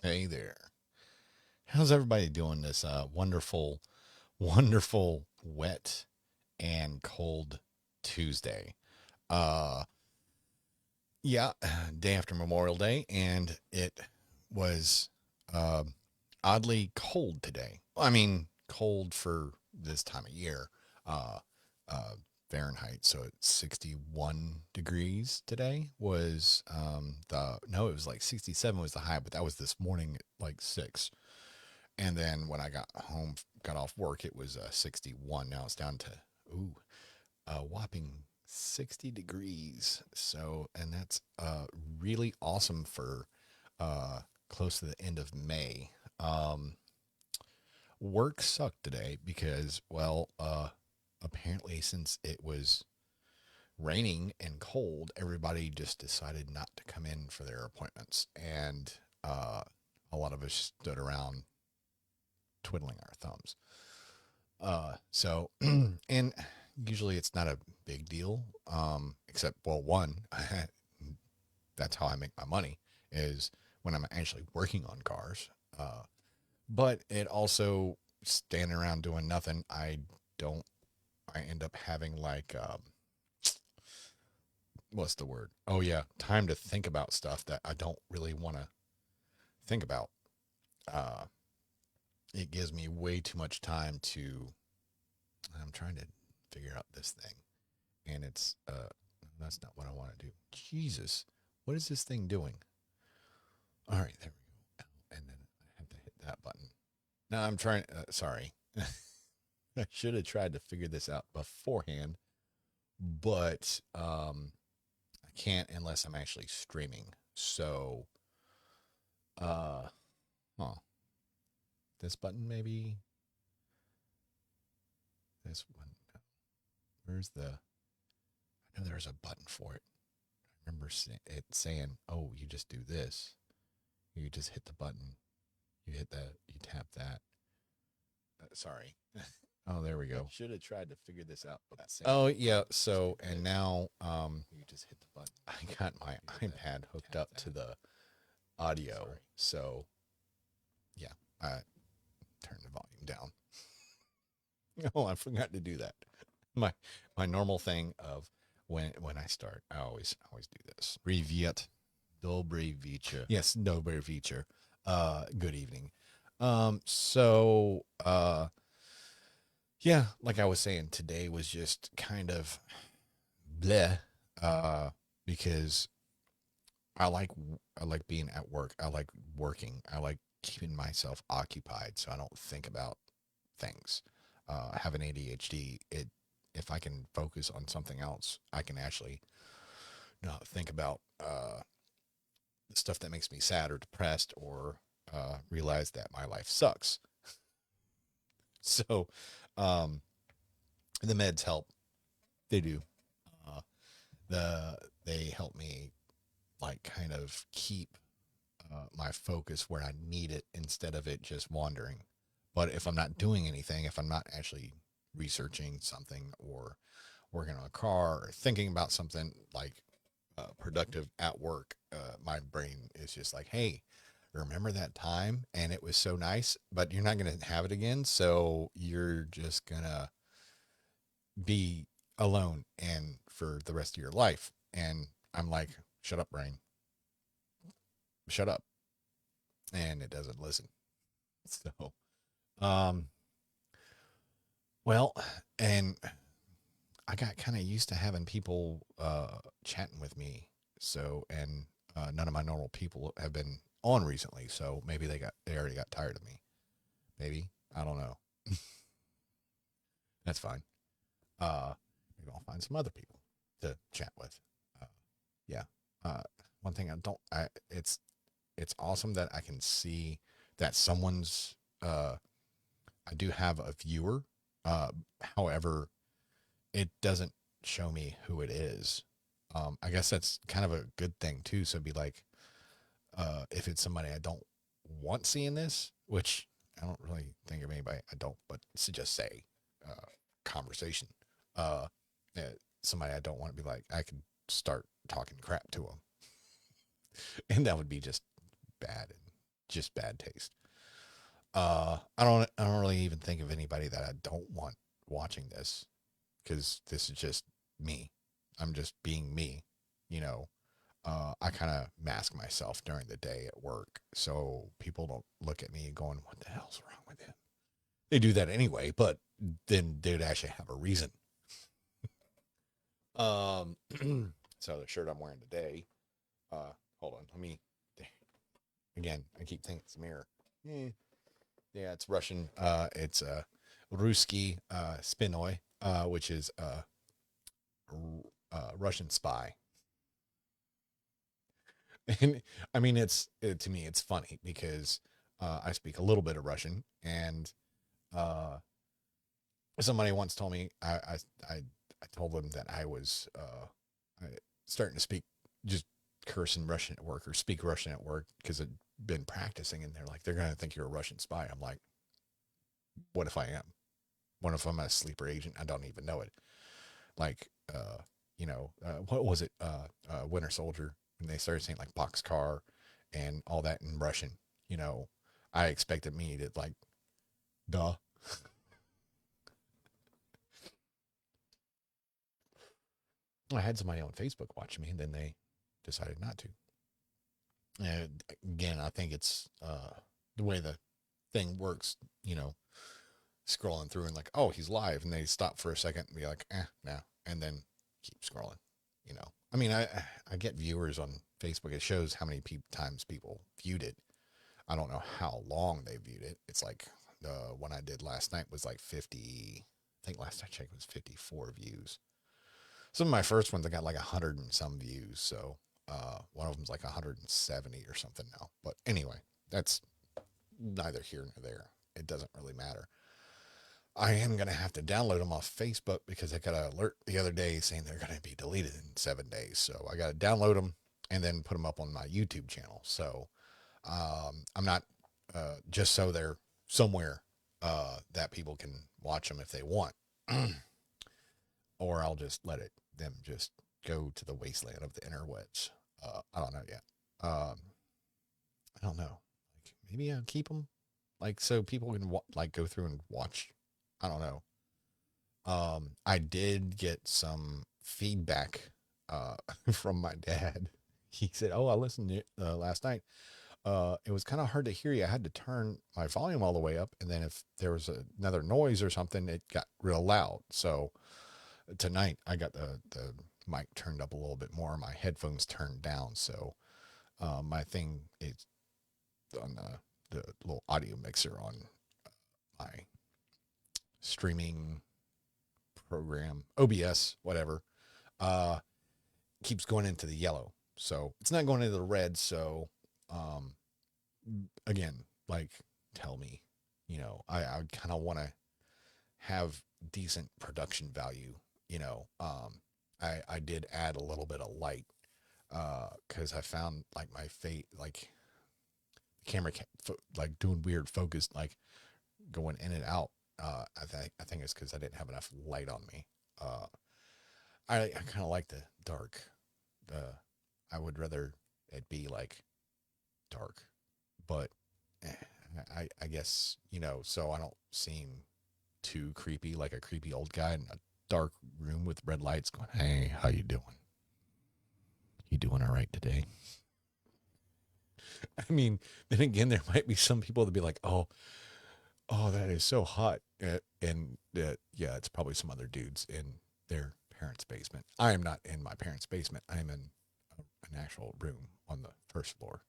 Hey there. How's everybody doing this wonderful, wonderful, wet and cold Tuesday? Uh yeah, day after Memorial Day, and it was uh, oddly cold today. I mean, cold for this time of year. Uh uh Fahrenheit, so it's 61 degrees today was the no, it was like 67 was the high, but that was this morning at like 6. And then when I got home, got off work, it was 61. Now it's down to ooh, a whopping 60 degrees. So, and that's really awesome for uh, close to the end of May. Um, Work sucked today because, well, apparently since it was raining and cold, everybody just decided not to come in for their appointments, and a lot of us stood around twiddling our thumbs. So, and usually it's not a big deal, except, well, one, that's how I make my money is when I'm actually working on cars. But it also, standing around doing nothing, don't, I end up having like, what's the word? Oh, yeah, time to think about stuff that I don't really want to think about. Uh, it gives me way too much time to, I'm trying to figure out this thing. And it's that's not what I want to do. Jesus, what is this thing doing? All right, there we go. And then I have to hit that button. Now I'm trying. Sorry, I should have tried to figure this out beforehand, but I can't unless I'm actually streaming. So, uh, huh, this button maybe. This one. Where's the? I know there's a button for it. I remember it saying, "Oh, you just do this. You just hit the button. You hit that. You tap that." Sorry. Oh, there we go. Should have tried to figure this out. Oh yeah. So and now you just hit the button. I got my iPad hooked up to the audio. So yeah, I turned the volume down. Oh, I forgot to do that. My my normal thing of when I start, I always do this. Privyet. Dobry Vicha. Yes, Dobry Vicha. Good evening. Yeah, like I was saying, today was just kind of bleh, uh, because I like I like being at work. I like working. I like keeping myself occupied so I don't think about things. I have an ADHD. It If I can focus on something else, I can actually not think about the stuff that makes me sad or depressed or realize that my life sucks. So, um, the meds help. They do. Uh, they help me like kind of keep my focus where I need it instead of it just wandering. But if I'm not doing anything, if I'm not actually researching something or working on a car or thinking about something like productive at work, my brain is just like, hey, remember that time and it was so nice, but you're not going to have it again. So you're just going to be alone and for the rest of your life. And I'm like, shut up, brain, shut up. And it doesn't listen. So, um, well, and I got kind of used to having people chatting with me. So, and none of my normal people have been on recently. So maybe they already got tired of me. Maybe I don't know. That's fine. Uh, Maybe I'll find some other people to chat with. Uh, yeah. Uh, One thing I don't. It's awesome that I can see that someone's. I do have a viewer. Uh, However, it doesn't show me who it is. I guess that's kind of a good thing too. So it'd be like, if it's somebody I don't want seeing this, which I don't really think of anybody I don't, but to just say, conversation, uh, uh, somebody I don't want to be like, I could start talking crap to them, and that would be just bad and just bad taste. I don't really even think of anybody that I don't want watching this, because this is just me. I'm just being me, you know. I kind of mask myself during the day at work so people don't look at me going, "What the hell's wrong with him?" They do that anyway, but then they'd actually have a reason. Um, so the shirt I'm wearing today, hold on, let me, again, I keep thinking it's a mirror. Eh, yeah, it's Russian. It's Ruski Spinoy, which is Russian spy. And I mean, to me, it's funny because I speak a little bit of Russian, and uh, somebody once told me I, I told them that I was starting to speak, just curse in Russian at work or speak Russian at work because I'd been practicing, and they're like, they're gonna think you're a Russian spy. I'm like, what if I am? What if I'm a sleeper agent? I don't even know it. Like, what was it? Winter Soldier, when they started saying like boxcar and all that in Russian. You know, I expected me to like, duh. I had somebody on Facebook watch me, and then they decided not to. And again, I think it's the way the thing works. You know, scrolling through and like, oh, he's live, and they stop for a second and be like, no, and then keep scrolling. You know, I mean, I get viewers on Facebook. It shows how many times people viewed it. I don't know how long they viewed it. It's like the one I did last night was like 50. I think last I checked was 54 views. Some of my first ones I got like 100 and some views. So one of them's like 170 or something now. But anyway, that's neither here nor there. It doesn't really matter. I am going to have to download them off Facebook because I got an alert the other day saying they're going to be deleted in 7 days. So I got to download them and then put them up on my YouTube channel. So I'm not, just so they're somewhere that people can watch them if they want. Or I'll just let them just go to the wasteland of the interwebs. I don't know yet. I don't know. Like, maybe I'll keep them, like, so people can like go through and watch. I don't know. I did get some feedback from my dad. He said, "Oh, I listened to it last night. It was kind of hard to hear you. I had to turn my volume all the way up, and then if there was another noise or something, it got real loud. So tonight I got the mic turned up a little bit more, my headphones turned down. So my thing is on the little audio mixer on my streaming program, OBS, whatever, uh, keeps going into the yellow. So it's not going into the red. So, um, again, like, tell me, I kind of want to have decent production value, I did add a little bit of light, cause I found like my fate, like the camera, like doing weird focus, like going in and out. I think it's cause I didn't have enough light on me. Uh, I kind of like the dark. Uh, I would rather it be like dark, but eh, I guess, so I don't seem too creepy, like a creepy old guy in a dark room with red lights going, "Hey, how you doing? You doing all right today?" I mean, then again, there might be some people that be like, oh, that is so hot. And yeah, it's probably some other dudes in their parents' basement. I am not in my parents' basement. I'm in an actual room on the first floor.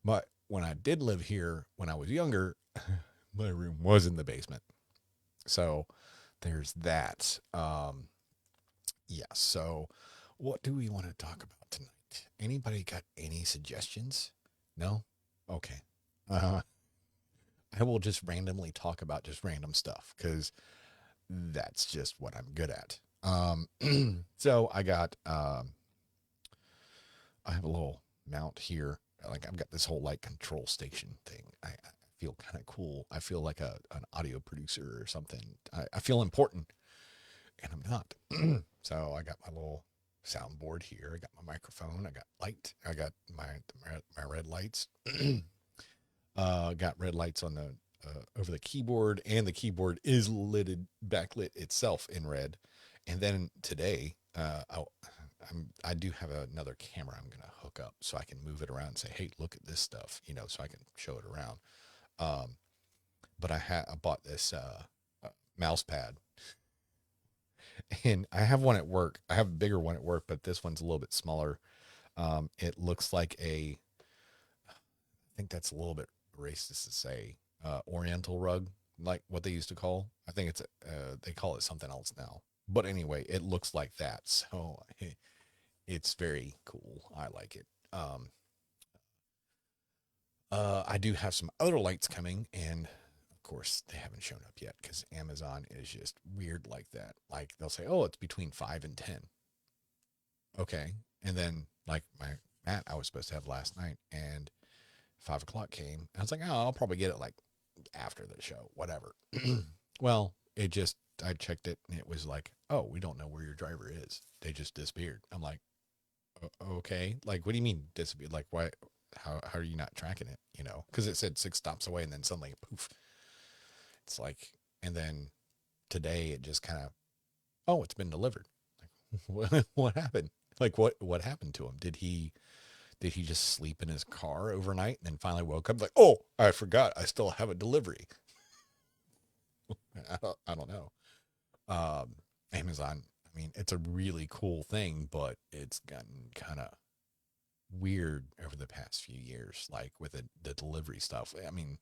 But when I did live here when I was younger, my room was in the basement. So there's that. Yeah. So what do we want to talk about tonight? Anybody got any suggestions? No? Okay. Uh, I will just randomly talk about just random stuff because that's just what I'm good at. So I have a little mount here. Like, I've got this whole light control station thing. I feel kind of cool. I feel like an audio producer or something. I feel important, and I'm not. So I got my little soundboard here. I got my microphone. I got light. I got my red lights. Got red lights on the over the keyboard, and the keyboard is backlit itself in red. And then today, I do have another camera I'm gonna hook up so I can move it around and say, hey, look at this stuff, so I can show it around. Um, but I bought this mouse pad, and I have one at work. I have a bigger one at work, but this one's a little bit smaller. It looks like I think that's a little bit racist to say, Oriental rug, like what they used to call. I think they call it something else now. But anyway, it looks like that, so it's very cool. I like it. I do have some other lights coming, and of course they haven't shown up yet because Amazon is just weird like that. Like they'll say, "Oh, it's between 5 and 10." Okay, and then like my mat I was supposed to have last night, and 5 o'clock came. I was like, "Oh, I'll probably get it like after the show, whatever." Well, I checked it, and it was like, "Oh, we don't know where your driver is. They just disappeared." I'm like, Okay, like, what do you mean disappeared? Like, why? How are you not tracking it? Because it said 6 stops away, and then suddenly, poof. It's like, and then today it just kind of, oh, it's been delivered. Like, what happened? Like, what happened to him? Did he just sleep in his car overnight and then finally woke up like, oh, I forgot, I still have a delivery. I don't know. Um, Amazon. I mean, it's a really cool thing, but it's gotten kind of weird over the past few years, like with the delivery stuff. I mean,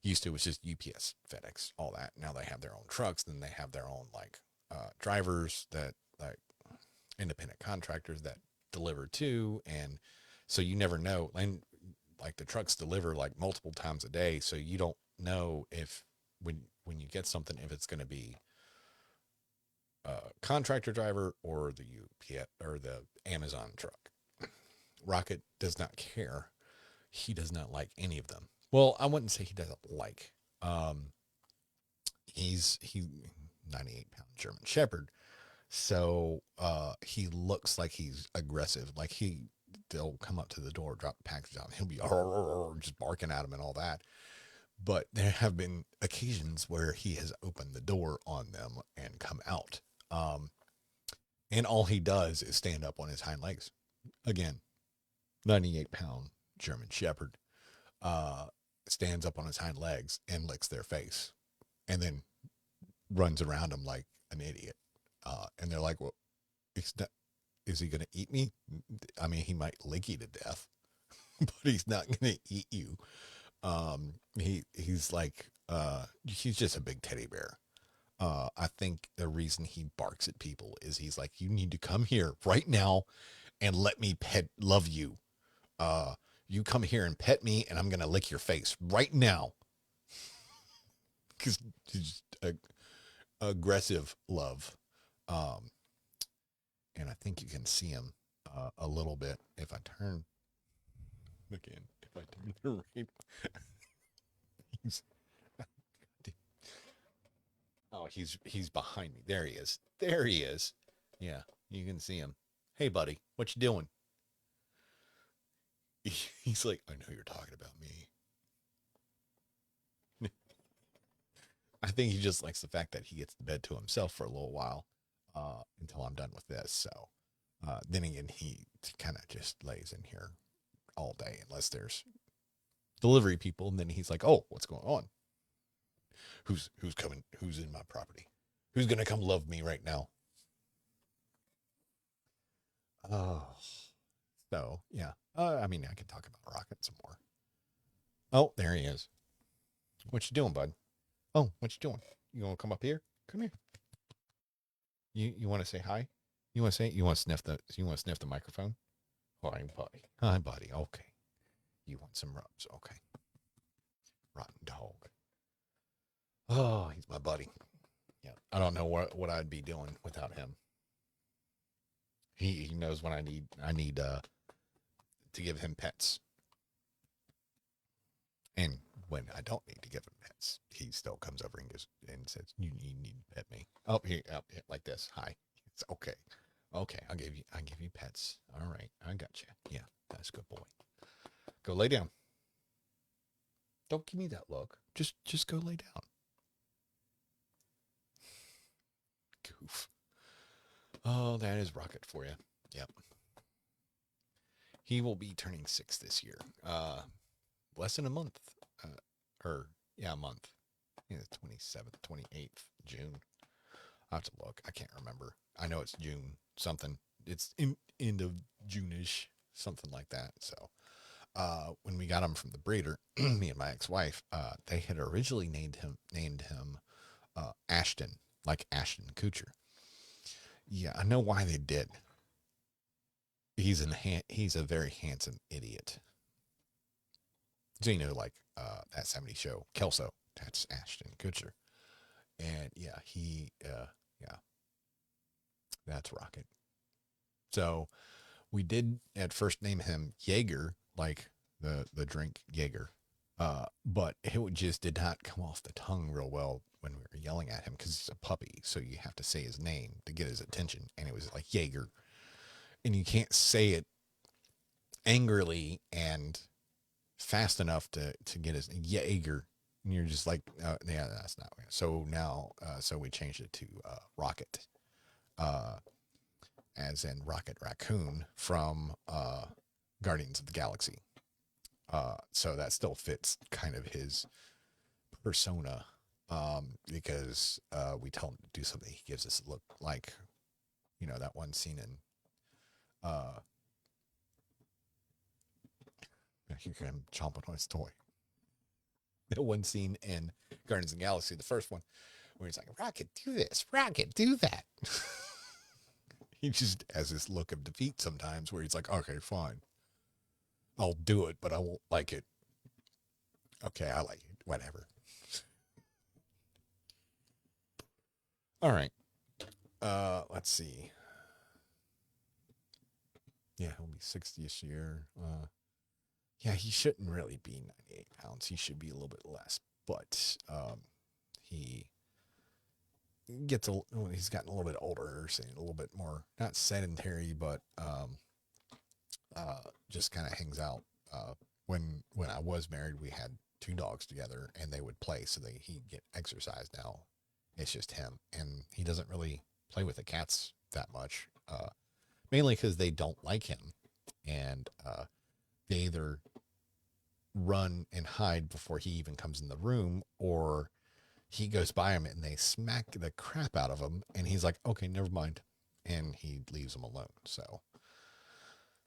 used to it was just UPS, FedEx, all that. Now they have their own trucks, then they have their own like drivers that like independent contractors that deliver too, and so you never know. And like the trucks deliver like multiple times a day, so you don't know if when you get something if it's going to be a contractor driver or the UPS or the Amazon truck. Rocket does not care. He does not like any of them. Well, I wouldn't say he doesn't like. Um, he 98-pound German Shepherd, so he looks like he's aggressive. Like they'll come up to the door, drop the package out, and he'll be just barking at him and all that. But there have been occasions where he has opened the door on them and come out. Um, and all he does is stand up on his hind legs. Again, 98-pound German Shepherd uh, stands up on his hind legs and licks their face, and then runs around them like an idiot. And they're like, "Well, is he going to eat me? I mean, he might lick you to death, but he's not going to eat you." He's like, he's just a big teddy bear. I think the reason he barks at people is he's like, you need to come here right now and let me love you. Uh, you come here and pet me, and I'm gonna lick your face right now because he's aggressive love. Um, and I think you can see him a little bit if I turn again. If I turn the right, he's, he's behind me. There he is. There he is. Yeah, you can see him. Hey, buddy, what you doing? He's like, I know you're talking about me. I think he just likes the fact that he gets the bed to himself for a little while until I'm done with this. So then again, he kind of just lays in here all day unless there's delivery people. And then he's like, oh, what's going on? Who's coming? Who's in my property? Who's going to come love me right now? Oh, so yeah. I mean, I can talk about Rocket some more. Oh, there he is. What you doing, bud? Oh, what you doing? You want to come up here? Come here. You want to say hi? You want to sniff the microphone? Hi, buddy. Hi, buddy. Okay. You want some rubs? Okay. Rotten dog. Oh, he's my buddy. Yeah. I don't know what I'd be doing without him. He knows when I need to give him pets. And when I don't need to give him pets, he still comes over and says, "You need to pet me." Oh, here, like this. Hi. It's okay. Okay, I give you pets. All right, I got you. Yeah, that's a good boy. Go lay down. Don't give me that look. Just go lay down. Goof. Oh, that is Rocket for you. Yep. He will be turning 6 this year. Less than a month. Or yeah, a month. Yeah, 27th, 28th June. I have to look. I can't remember. I know it's June something. It's in end of June-ish, something like that. So, when we got him from the breeder, me and my ex-wife, they had originally named him Ashton, like Ashton Kutcher. Yeah, I know why they did. He's a very handsome idiot. So like that '70s show, Kelso. That's Ashton Kutcher, and yeah, yeah, that's Rocket. So we did at first name him Jaeger, like the drink Jaeger, but it just did not come off the tongue real well when we were yelling at him because he's a puppy, so you have to say his name to get his attention, and it was like Jaeger, and you can't say it angrily and fast enough to get his Jaeger. And you're just like, yeah, that's not. So now, so we changed it to Rocket, uh, as in Rocket Raccoon from Guardians of the Galaxy. So that still fits kind of his persona, because we tell him to do something, he gives us a look like, that one scene in you hear him chomping on his toy. That one scene in Guardians of the Galaxy, the first one, where he's like, Rocket, do this, Rocket, do that. He just has this look of defeat sometimes where he's like, okay, fine. I'll do it, but I won't like it. Okay, I like it. Whatever. All right. Let's see. Yeah, he'll be 60 this year. Yeah, he shouldn't really be 98 pounds. He should be a little bit less, but he he's gotten a little bit older, so a little bit more, not sedentary, but just kind of hangs out. When I was married, we had two dogs together, and they would play, so he'd get exercise. Now it's just him, and he doesn't really play with the cats that much, mainly because they don't like him, and they either run and hide before he even comes in the room, or he goes by him and they smack the crap out of him, and he's like, okay, never mind, and he leaves them alone. So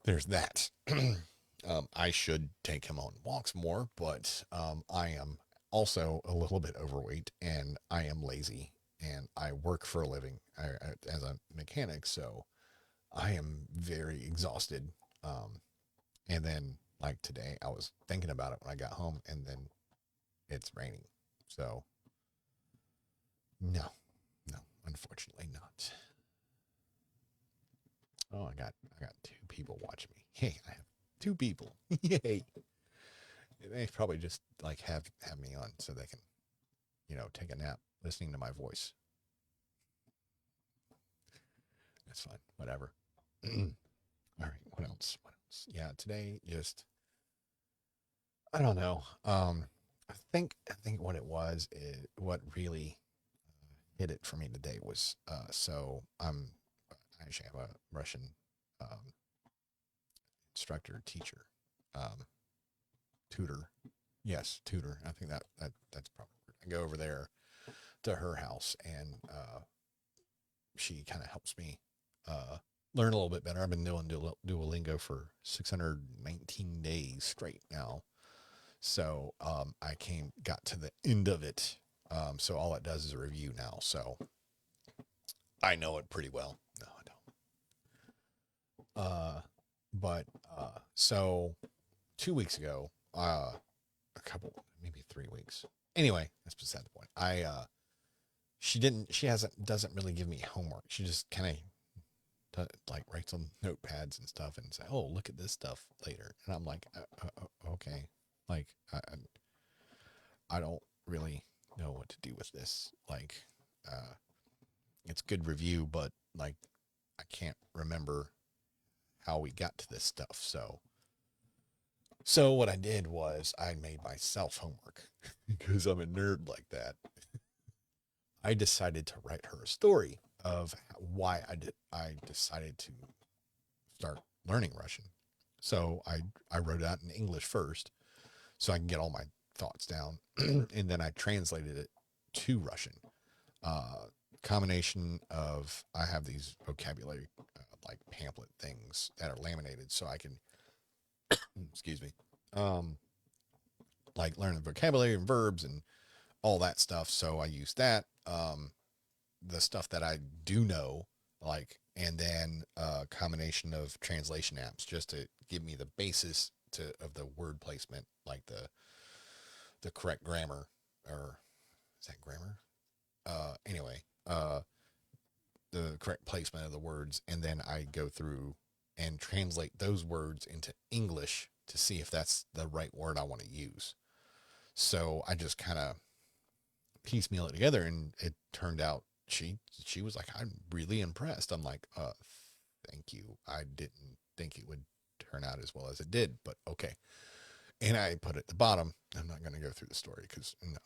there's that. I should take him on walks more, but I am also a little bit overweight, and I am lazy, and I work for a living as a mechanic, so I am very exhausted. And then, like today, I was thinking about it when I got home, and then it's raining. So, no, no, unfortunately not. Oh, I got two people watching me. Hey, I have two people. Yay! They probably just like have me on so they can, take a nap listening to my voice. That's fine. Whatever. All right. What else? What else? Yeah. Today, just I don't know. I think what it was, what really hit it for me today was, so I actually have a Russian um, instructor, teacher, um, tutor. Yes, tutor. I think that's probably. I go over there to her house, and she kind of helps me learn a little bit better. I've been doing Duolingo for 619 days straight now. So I got to the end of it. So all it does is a review now. So I know it pretty well. No, I don't. But so 2 weeks ago, a couple, maybe 3 weeks. Anyway, that's beside the point. She doesn't really give me homework. She just kind of like writes on notepads and stuff and say, oh, look at this stuff later. And I'm like, okay. Like, I don't really know what to do with this. Like, it's good review, but like, I can't remember how we got to this stuff. So So what I did was I made myself homework because I'm a nerd like that. I decided to write her a story of why I decided to start learning Russian. So I wrote it out in English first so I can get all my thoughts down, and then I translated it to Russian. Uh, Combination of I have these vocabulary like pamphlet things that are laminated, so I can excuse me, um, like learn the vocabulary and verbs and all that stuff. So I use that. The stuff that I do know, like, and then a combination of translation apps just to give me the basis to of the word placement, like the correct grammar, or is that grammar? Anyway, the correct placement of the words, and then I go through and translate those words into English to see if that's the right word I want to use. So I just kind of piecemeal it together, and it turned out she was like, I'm really impressed. I'm like, thank you. I didn't think it would turn out as well as it did, but okay. And I put at the bottom, I'm not going to go through the story because no.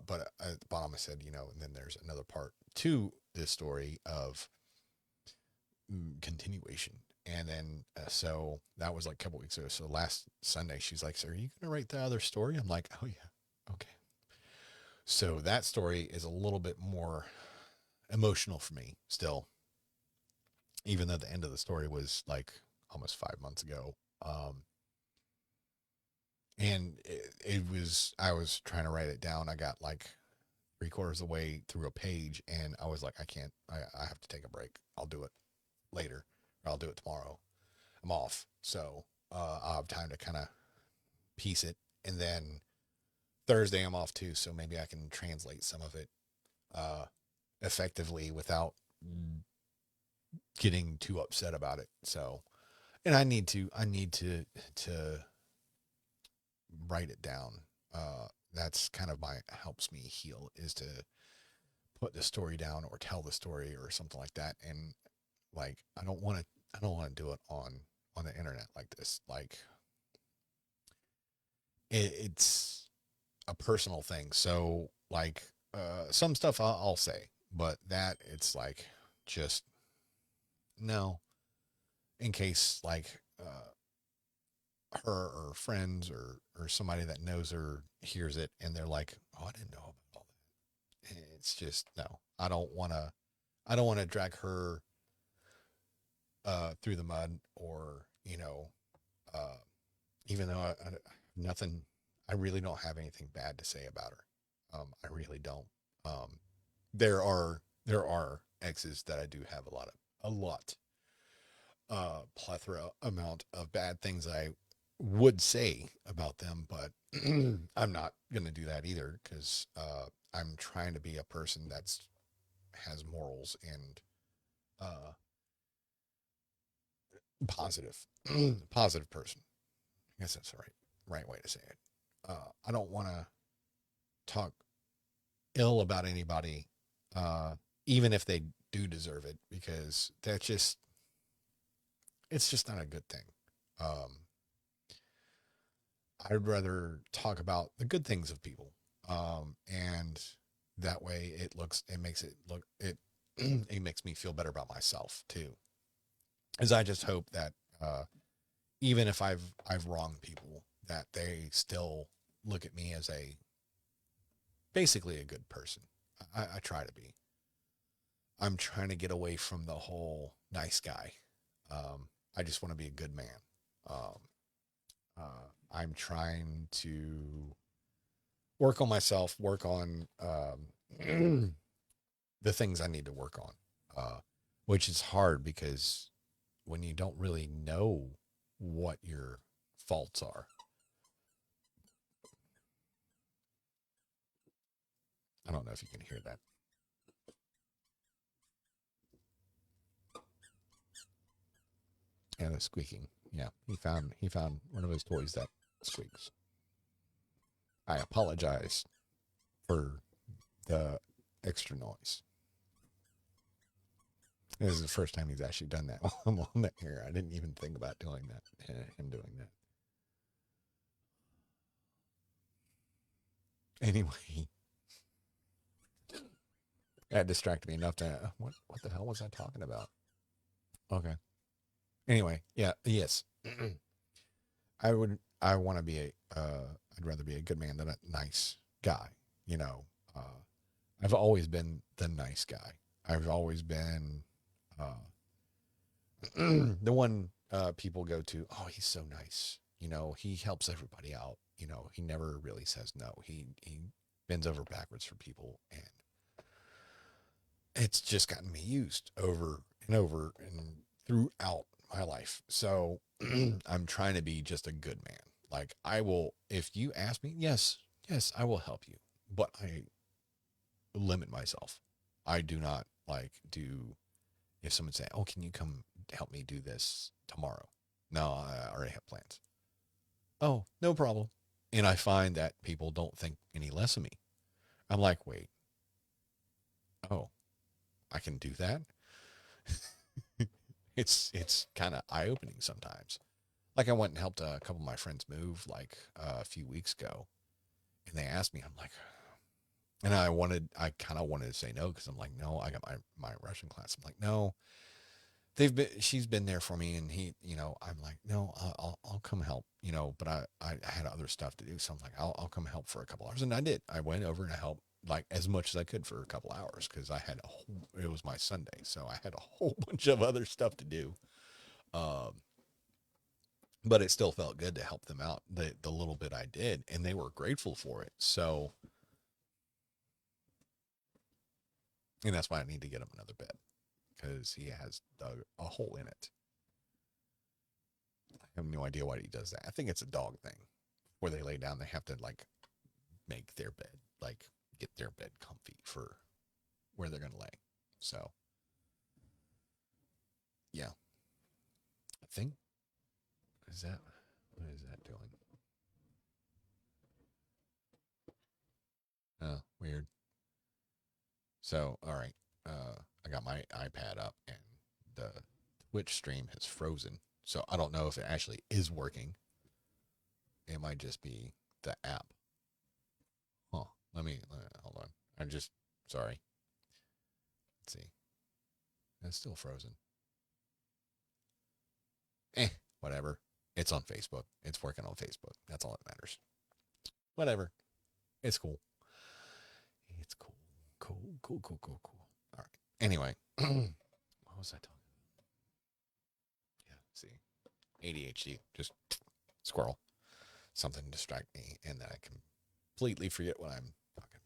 But at the bottom I said, and then there's another part to this story of continuation. And then, so that was like a couple weeks ago. So last Sunday, she's like, so are you going to write the other story? I'm like, oh yeah. Okay. So that story is a little bit more emotional for me still, even though the end of the story was like almost 5 months ago. And it was, I was trying to write it down. I got like 3/4 of the way through a page, and I was like, I can't, I have to take a break. I'll do it later, or I'll do it tomorrow. I'm off. So, I'll have time to kind of piece it. And then Thursday I'm off too. So maybe I can translate some of it, uh, effectively without getting too upset about it. So, and I need to write it down. That's kind of my helps me heal, is to put the story down or tell the story or something like that. And like, I don't want to do it on the internet like this. Like, it's a personal thing. So like, some stuff I'll say, but that it's like, just no, in case like, her or friends or somebody that knows her hears it and they're like, oh, I didn't know about all that. It's just, no, I don't want to drag her through the mud, or uh even though nothing, I really don't have anything bad to say about her. I really don't. um there are exes that I do have a lot plethora amount of bad things I would say about them, but I'm not going to do that either, because I'm trying to be a person that's has morals and uh, positive, positive person. I guess that's the right way to say it. I don't want to talk ill about anybody, uh, even if they do deserve it, because that's just, it's just not a good thing. Um, I'd rather talk about the good things of people. And that way it makes it look, it makes me feel better about myself too. As I just hope that, even if I've wronged people, that they still look at me as basically a good person. I try to be. I'm trying to get away from the whole nice guy. I just want to be a good man. Um, I'm trying to work on myself, work on, the things I need to work on, which is hard because when you don't really know what your faults are. I don't know if you can hear that. Yeah, the squeaking. Yeah, he found one of his toys that squeaks. I apologize for the extra noise. This is the first time he's actually done that while I'm on the air. I didn't even think about doing that. Him doing that. Anyway, that distracted me enough to what the hell was I talking about? Okay. Anyway, yeah, yes. I want to be I'd rather be a good man than a nice guy. You know, I've always been the nice guy. I've always been the one people go to. Oh, he's so nice. You know, he helps everybody out. You know, he never really says no. He bends over backwards for people, and it's just gotten me used over and throughout my life. So I'm trying to be just a good man. Like I will, if you ask me, yes, yes, I will help you, but I limit myself. I do not like do, if someone say, oh, can you come help me do this tomorrow? No, I already have plans. Oh, no problem. And I find that people don't think any less of me. I'm like, wait, oh, I can do that. It's kind of eye opening sometimes. Like I went and helped a couple of my friends move like a few weeks ago, and they asked me. I'm like, and I kind of wanted to say no because I'm like, no, I got my Russian class. I'm like, no, she's been there for me, and I'm like, no, I'll come help, but I had other stuff to do, so I'm like, I'll come help for a couple hours, and I did. I went over and I helped like as much as I could for a couple hours because it was my Sunday, so I had a whole bunch of other stuff to do. Um, but it still felt good to help them out the little bit I did, and they were grateful for it. So, and that's why I need to get him another bed because he has a hole in it. I have no idea why he does that. I think it's a dog thing where they lay down, they have to like make their bed, like get their bed comfy for where they're going to lay. So, yeah, I think, is that, what is that doing? Oh, weird. So, all right. I got my iPad up and the Twitch stream has frozen. So I don't know if it actually is working. It might just be the app. Huh. Hold on. Sorry. Let's see. It's still frozen. Whatever. It's on Facebook. It's working on Facebook. That's all that matters. Whatever. It's cool. It's cool. Cool. All right. Anyway, what was I talking about? Yeah, see. ADHD. Just squirrel. Something distract me and then I completely forget what I'm talking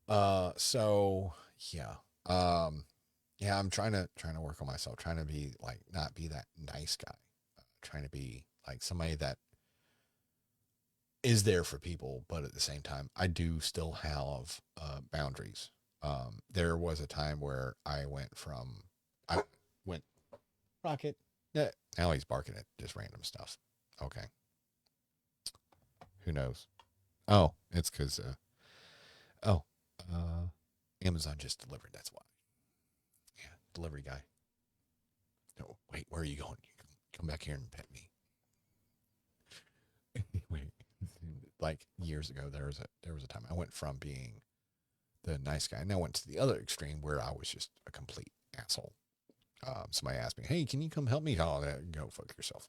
about. So yeah. Yeah, I'm trying to work on myself, trying to be like not be that nice guy. Trying to be like somebody that is there for people, but at the same time, I do still have boundaries. There was a time where I went rocket. Yeah, now he's barking at just random stuff. Okay, who knows? Oh, it's because oh, uh, Amazon just delivered. That's why. Yeah, delivery guy. No, wait, where are you going? You come back here and pet me. Wait, like years ago, there was a time I went from being the nice guy, and I went to the other extreme where I was just a complete asshole. Somebody asked me, "Hey, can you come help me?" Oh, go fuck yourself.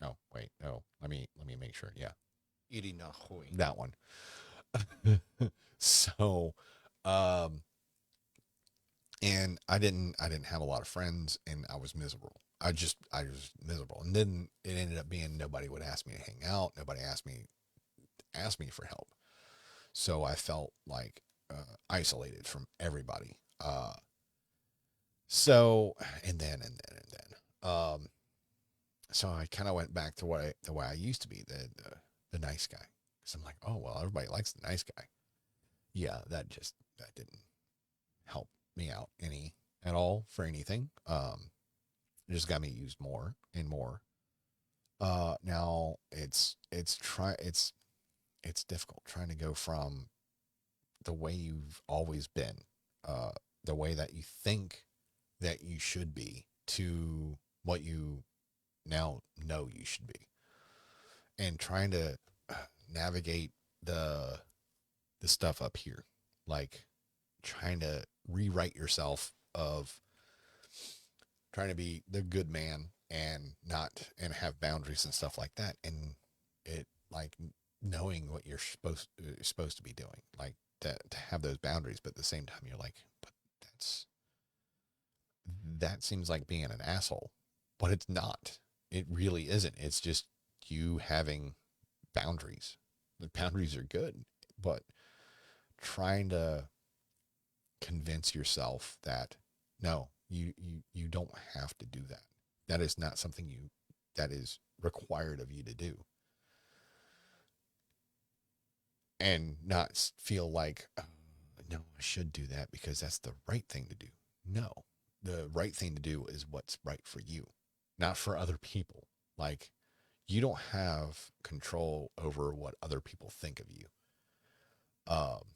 Oh, wait, no, let me make sure. Yeah, that one. So, um, and I didn't have a lot of friends, and I was miserable. I was miserable, and then it ended up being nobody would ask me to hang out. Nobody asked me for help. So I felt like isolated from everybody. So and then, so I kind of went back to the way I used to be, the nice guy. Because I'm like, oh well, everybody likes the nice guy. Yeah, that didn't help me out any at all for anything. It just got me used more and more. Now it's difficult trying to go from the way you've always been, uh, the way that you think that you should be, to what you now know you should be, and trying to navigate. the the stuff up here, like trying to rewrite yourself of trying to be the good man and not and have boundaries and stuff like that, and it like knowing what you're supposed to be doing, like to have those boundaries, but at the same time you're like, but that's that seems like being an asshole, but it's not. It really isn't. It's just you having boundaries. The boundaries are good, but trying to convince yourself that no, you don't have to do that. That is not something you that is required of you to do, and not feel like no, I should do that because that's the right thing to do. No, the right thing to do is what's right for you, not for other people. Like you don't have control over what other people think of you. Um,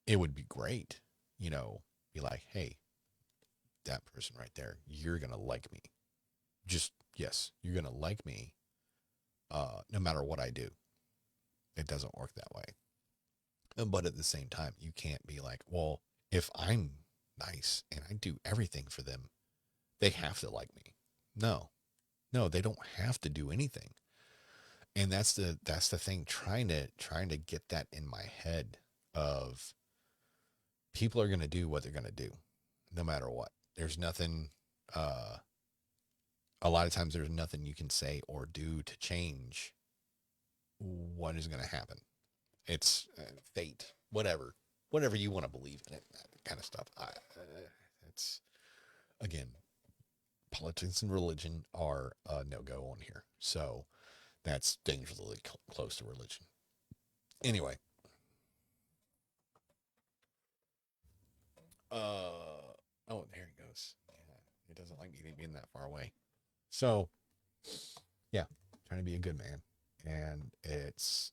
it would be great, you know, be like, hey, that person right there, you're gonna like me. Just yes, you're gonna like me, no matter what I do. It doesn't work that way. But at the same time, you can't be like, well, if I'm nice and I do everything for them, they have to like me. No, no, they don't have to do anything. And that's the thing. Trying to get that in my head of people are gonna do what they're gonna do, no matter what. There's nothing. Uh, a lot of times, there's nothing you can say or do to change what is going to happen. It's fate, whatever you want to believe in it, that kind of stuff. It's again, politics and religion are a no go on here, so that's dangerously close to religion. Anyway, oh, there he goes. Yeah, he doesn't like me being that far away. So yeah, trying to be a good man, and it's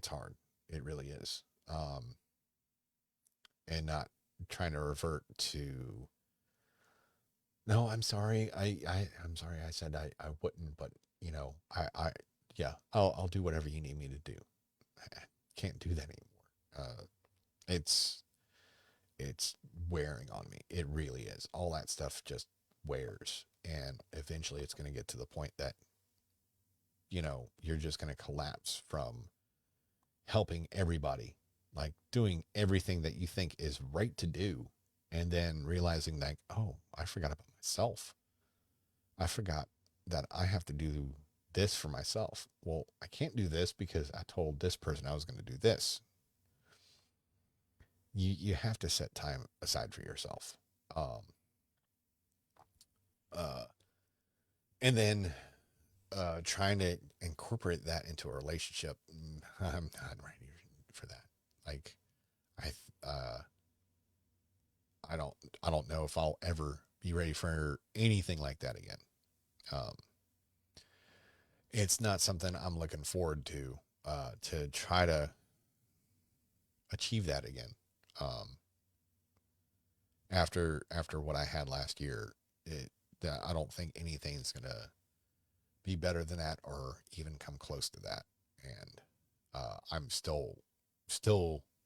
hard. It really is. And not trying to revert to no, I'm sorry. I'm sorry. I said I wouldn't, but you know, yeah, I'll do whatever you need me to do. I can't do that anymore. It's it's wearing on me. It really is. All that stuff just wears, and eventually, it's going to get to the point that you're just going to collapse from helping everybody, like doing everything that you think is right to do, and then realizing that, oh, I forgot about myself. I forgot that I have to do this for myself. Well, I can't do this because I told this person I was going to do this. You have to set time aside for yourself. Um, uh, and then trying to incorporate that into a relationship, I'm not ready for that. Like I uh, I don't I don't know if I'll ever be ready for anything like that again. Um, it's not something I'm looking forward to try to achieve that again. Um, after what I had last year, it that I don't think anything's gonna be better than that or even come close to that. And I'm still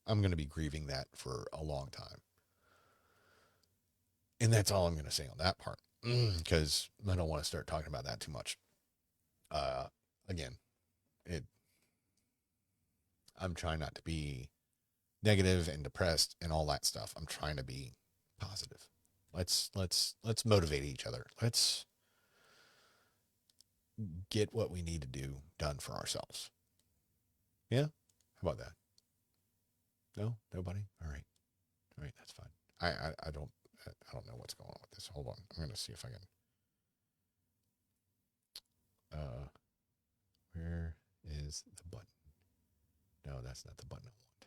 I'm gonna be grieving that for a long time. And that's all I'm gonna say on that part because I don't want to start talking about that too much. Uh, again, it I'm trying not to be negative and depressed and all that stuff. I'm trying to be positive. Let's motivate each other. Let's get what we need to do done for ourselves. Yeah? How about that? No? Nobody? All right. All right, that's fine. I don't know what's going on with this. Hold on. I'm gonna see if I can where is the button? No, that's not the button I want.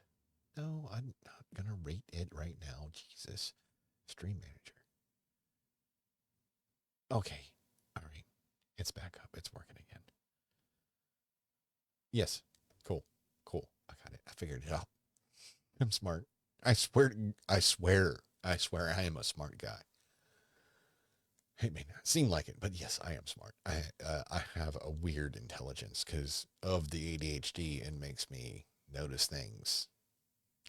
No, I'm not gonna rate it right now. Jesus. Stream manager. Okay. All right. It's back up. It's working again. Yes. Cool. Cool. I got it. I figured it out. I'm smart. I swear. I swear. I swear I am a smart guy. It may not seem like it, but yes, I am smart. I have a weird intelligence because of the ADHD and makes me notice things.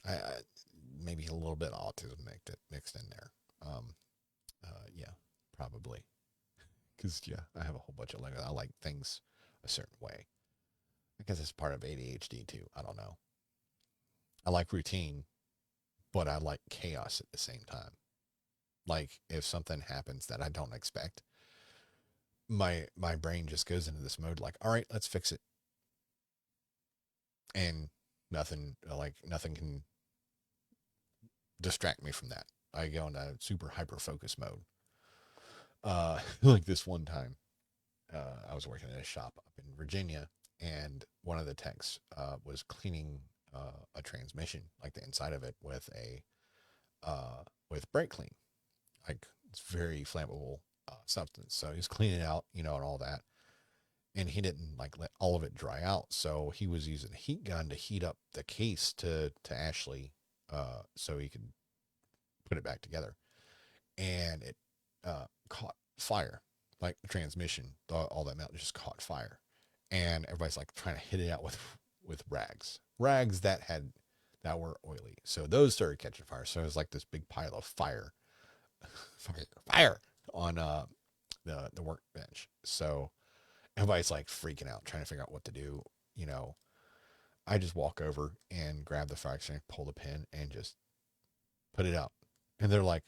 I maybe a little bit of autism mixed in there. Yeah, probably. Because yeah, I have a whole bunch of like I like things a certain way. I guess it's part of ADHD too. I don't know. I like routine, but I like chaos at the same time. Like if something happens that I don't expect, my brain just goes into this mode like, all right, let's fix it, and nothing can distract me from that. I go into super hyper focus mode. Like this one time, I was working at a shop up in Virginia, and one of the techs was cleaning a transmission, like the inside of it, with brake clean, like it's very flammable substance. So he's cleaning it out, and all that. And he didn't like let all of it dry out, so he was using a heat gun to heat up the case to Ashley, so he could put it back together. And it caught fire, like the transmission, all that metal just caught fire, and everybody's like trying to hit it out with rags that were oily, so those started catching fire. So it was like this big pile of fire, fire on the workbench. So everybody's like freaking out, trying to figure out what to do. You know, I just walk over and grab the fire extinguisher, pull the pin, and just put it out. And they're like,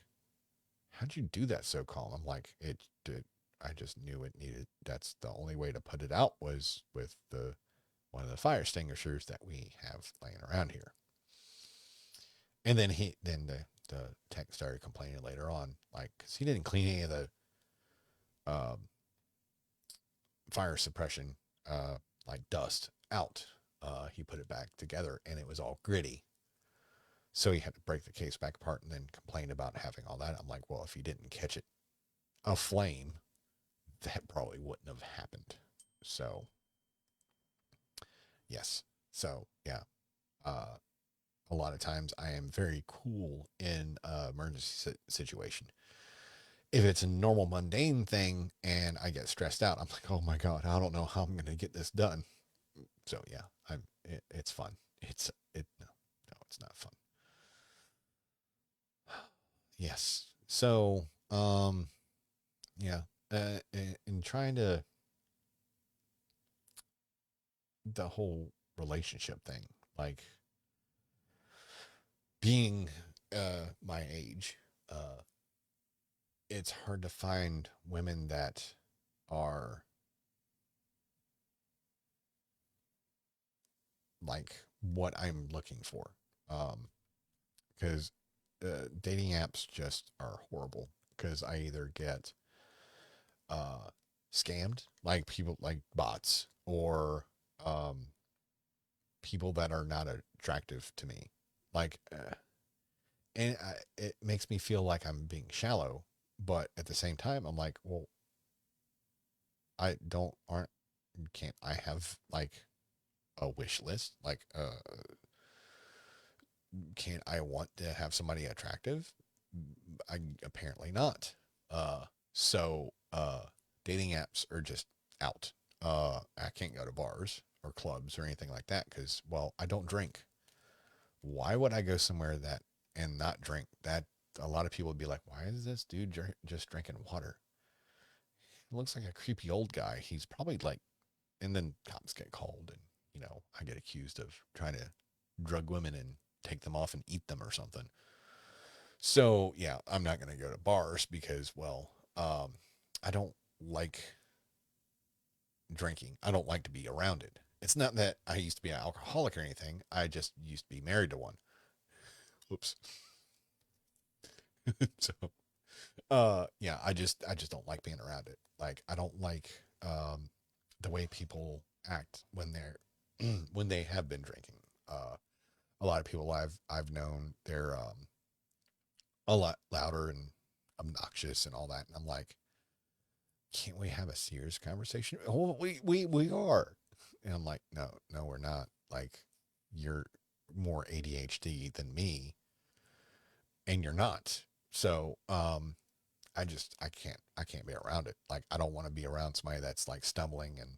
"How'd you do that so calm?" I'm like, "It did. I just knew it needed. That's the only way to put it out was with the one of the fire extinguishers that we have laying around here." And then the tech started complaining later on, like, because he didn't clean any of the um, fire suppression, like dust out. He put it back together and it was all gritty. So he had to break the case back apart and then complain about having all that. I'm like, well, if he didn't catch it aflame, that probably wouldn't have happened. So, yes. So, yeah. Uh, a lot of times I am very cool in emergency situation. If it's a normal mundane thing and I get stressed out, I'm like, oh my God, I don't know how I'm going to get this done. So yeah, it's fun. No, it's not fun. Yes. So, yeah, in trying to the whole relationship thing, like being my age, uh, it's hard to find women that are like what I'm looking for. Because dating apps just are horrible. Because I either get uh, scammed, like people like bots, or um, people that are not attractive to me. Like, it makes me feel like I'm being shallow, but at the same time, I'm like, well, I don't aren't can't I have like a wish list? Like, can't I want to have somebody attractive? I apparently not. So dating apps are just out. I can't go to bars or clubs or anything like that because, well, I don't drink. Why would I go somewhere that and not drink? That a lot of people would be like, why is this dude just drinking water? He looks like a creepy old guy. He's probably like, and then cops get called, and I get accused of trying to drug women and take them off and eat them or something. So yeah, I'm not going to go to bars because, well, I don't like drinking. I don't like to be around it. It's not that I used to be an alcoholic or anything. I just used to be married to one. Whoops. So, yeah, I just don't like being around it. Like, I don't like the way people act when they're when they have been drinking. A lot of people I've known, they're a lot louder and obnoxious and all that, and I'm like, can't we have a serious conversation? Oh, we are. And I'm like, no, no, we're not. Like, you're more ADHD than me, and you're not. So, I can't be around it. Like, I don't want to be around somebody that's like stumbling and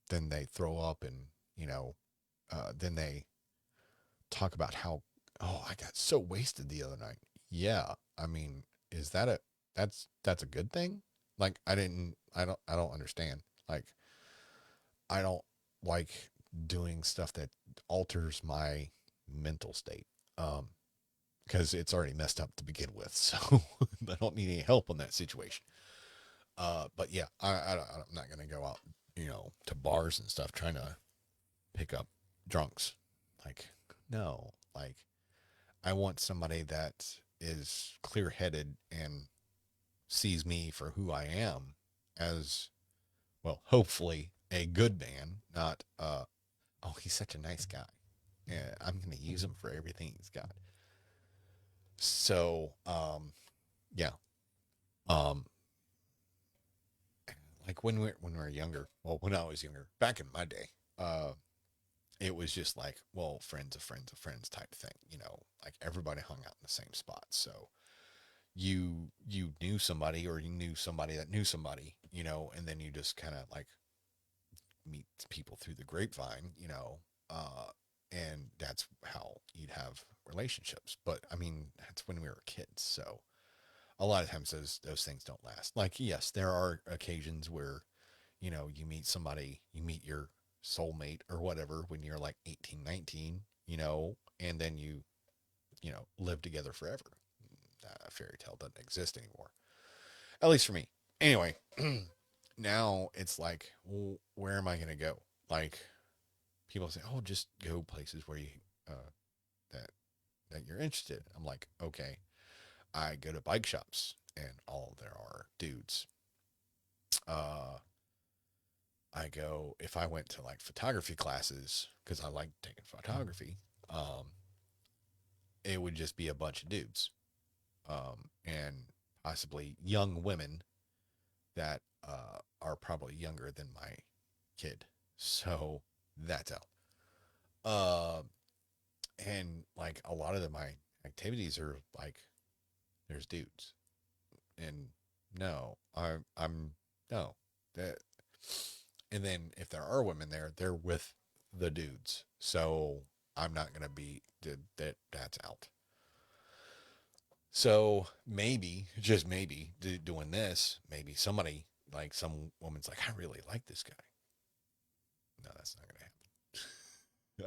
then they throw up and, then they talk about how, oh, I got so wasted the other night. Yeah, I mean, is that a that's a good thing? Like I don't understand. Like I don't like doing stuff that alters my mental state. Um, because it's already messed up to begin with. So I don't need any help on that situation. But yeah, I'm not going to go out, to bars and stuff trying to pick up drunks. Like, no, like I want somebody that is clear headed and sees me for who I am as, well, hopefully a good man, not, oh, he's such a nice guy. Yeah, I'm going to use him for everything he's got. So, yeah. Um, like when we were younger, well, when I was younger, back in my day, uh, it was just like, well, friends of friends of friends type thing, like everybody hung out in the same spot. So you knew somebody or you knew somebody that knew somebody, and then you just kind of like meet people through the grapevine, uh, and that's how you'd have relationships. But I mean, that's when we were kids, so a lot of times those things don't last. Like, yes, there are occasions where you meet somebody, you meet your soulmate or whatever when you're like 18, 19, and then you live together forever. Fairy tale doesn't exist anymore, at least for me. Anyway, now it's like, well, where am I going to go? Like, people say, oh, just go places where you, uh, that, that you're interested. I'm like, okay, I go to bike shops and all there are dudes. Uh, I go, if I went to like photography classes, because I like taking photography, it would just be a bunch of dudes, and possibly young women that are probably younger than my kid. So that's out. Uh, and like a lot of my activities are like, there's dudes. And no, I'm no. That and then if there are women there, they're with the dudes. So I'm not gonna be that's out. So maybe, just maybe, doing this, maybe somebody like some woman's like, I really like this guy. No, that's not gonna happen.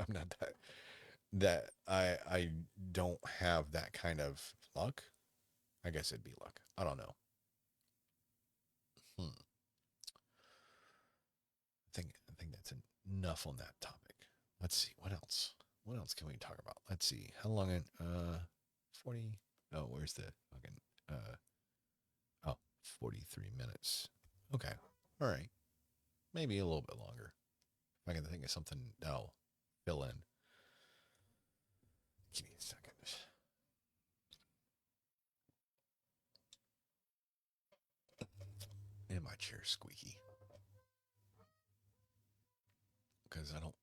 I'm not that I don't have that kind of luck. I guess it'd be luck. I don't know. Hmm. I think that's enough on that topic. Let's see what else. What else can we talk about? Let's see. How long in 40. Oh, where's the fucking oh, 43 minutes. Okay. All right. Maybe a little bit longer. If I can think of something that'll fill in. Give me a second. And my chair's squeaky because I don't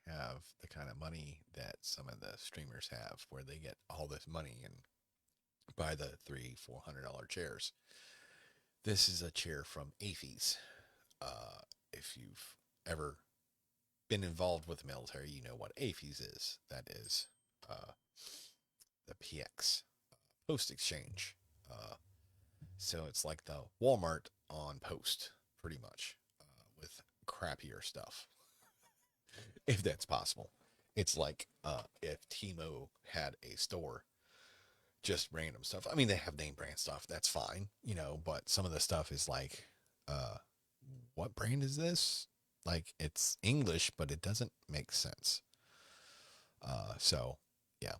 have the kind of money that some of the streamers have where they get all this money and buy the $300-400 chairs. This is a chair from AFES. If you've ever been involved with the military, you know what AFES is. That is uh, the PX Post Exchange. Uh, so it's like the Walmart on Post, pretty much, with crappier stuff, if that's possible. It's like if Timo had a store, just random stuff. I mean, they have name brand stuff. That's fine, but some of the stuff is like, uh, what brand is this? Like, it's English, but it doesn't make sense. So, yeah.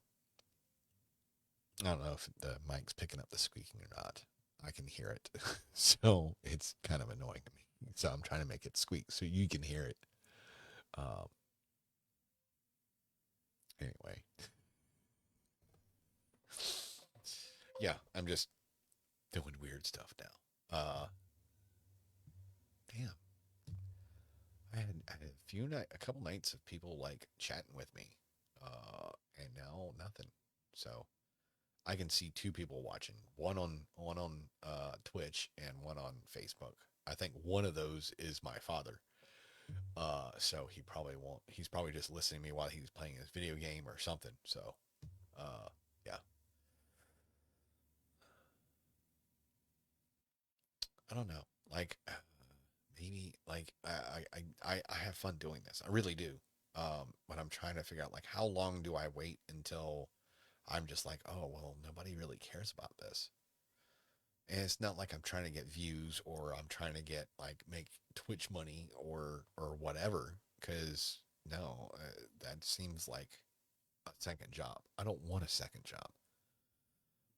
I don't know if the mic's picking up the squeaking or not. I can hear it. So it's kind of annoying to me. So I'm trying to make it squeak so you can hear it. Um, anyway, yeah, I'm just doing weird stuff now. Damn, I had a couple nights of people like chatting with me, and now nothing. So I can see two people watching, one on Twitch and one on Facebook. I think one of those is my father. So he probably won't. He's probably just listening to me while he's playing his video game or something. So, uh, yeah, I don't know. Like, maybe like I have fun doing this. I really do. But I'm trying to figure out like how long do I wait until I'm just like, oh well, nobody really cares about this. And it's not like I'm trying to get views or I'm trying to get like make Twitch money or whatever. Because no, that seems like a second job. I don't want a second job.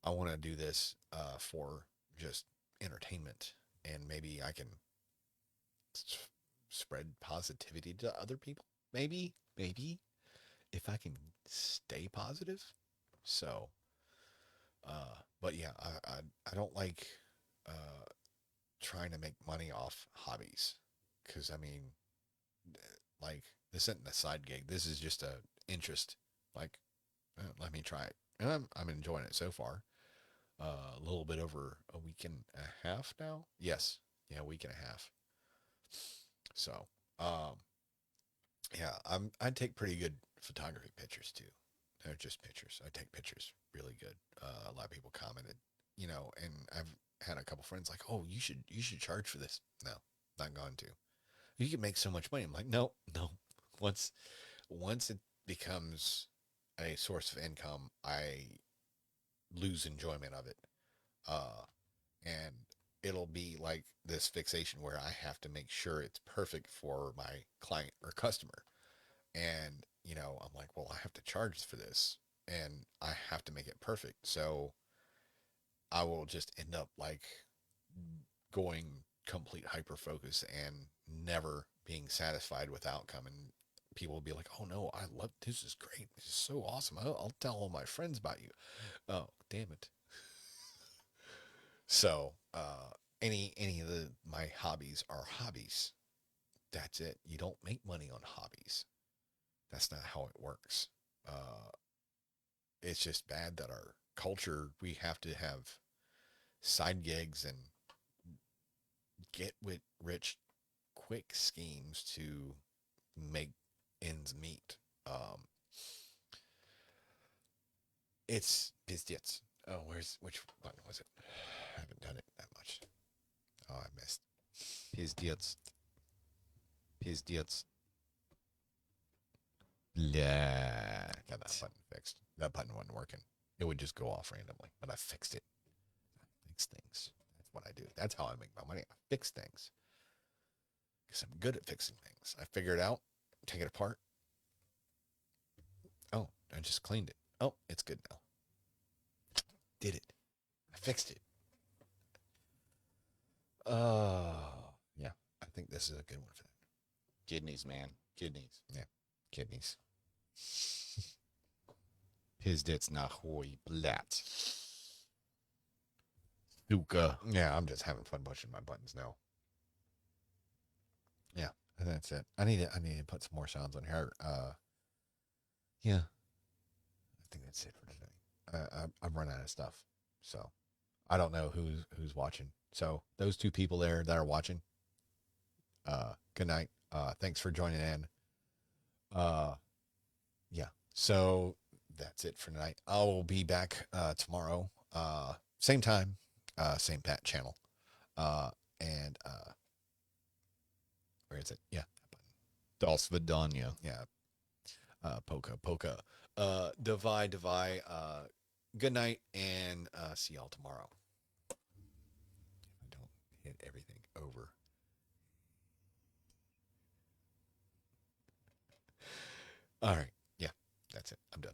I want to do this for just entertainment, and maybe I can spread positivity to other people. Maybe if I can stay positive. So, but yeah, I don't like uh, trying to make money off hobbies because I mean, like this isn't a side gig. This is just a interest. Like, let me try it, and I'm enjoying it so far. A little bit over a week and a half now. Yes, yeah, a week and a half. So, yeah, I take pretty good photography pictures too. They're just pictures. I take pictures really good. A lot of people commented, and I've had a couple friends like, "Oh, you should charge for this." No, not going to. You can make so much money. I'm like, no, no. Once once it becomes a source of income, I lose enjoyment of it. Uh, and it'll be like this fixation where I have to make sure it's perfect for my client or customer. And, I'm like, well, I have to charge for this and I have to make it perfect. So I will just end up like going complete hyper focus and never being satisfied with outcome. And people will be like, oh no, I love this is great. This is so awesome. I'll tell all my friends about you. Oh, damn it. So, any of my hobbies are hobbies. That's it. You don't make money on hobbies. That's not how it works. Uh, it's just bad that our culture we have to have side gigs and get with rich quick schemes to make ends meet. Um, it's oh which button was it? I haven't done it that much. Oh, I missed. Pizdits. Pizdits. Yeah, got that button fixed. That button wasn't working. It would just go off randomly, but I fixed it. I fix things. That's what I do. That's how I make my money. I fix things because I'm good at fixing things. I figure it out, take it apart. Oh, I just cleaned it. Oh, it's good now. Did it. I fixed it. Oh, yeah. I think this is a good one for that. Kidneys, man. Kidneys. Yeah, kidneys. Pizdits nahoy blat. Stuka. Yeah, I'm just having fun pushing my buttons now. Yeah, and that's it. I need to put some more sounds on here. Yeah, I think that's it for today. I've run out of stuff, so I don't know who's watching. So those two people there that are watching, good night. Thanks for joining in. Uh, yeah. So that's it for tonight. I'll be back tomorrow. Same time, same Pat channel. And where is it? Yeah, Das Vidanya. yeah. Polka. Divide. Good night, and see y'all tomorrow. If I don't hit everything over. All right. Yeah, that's it. I'm done.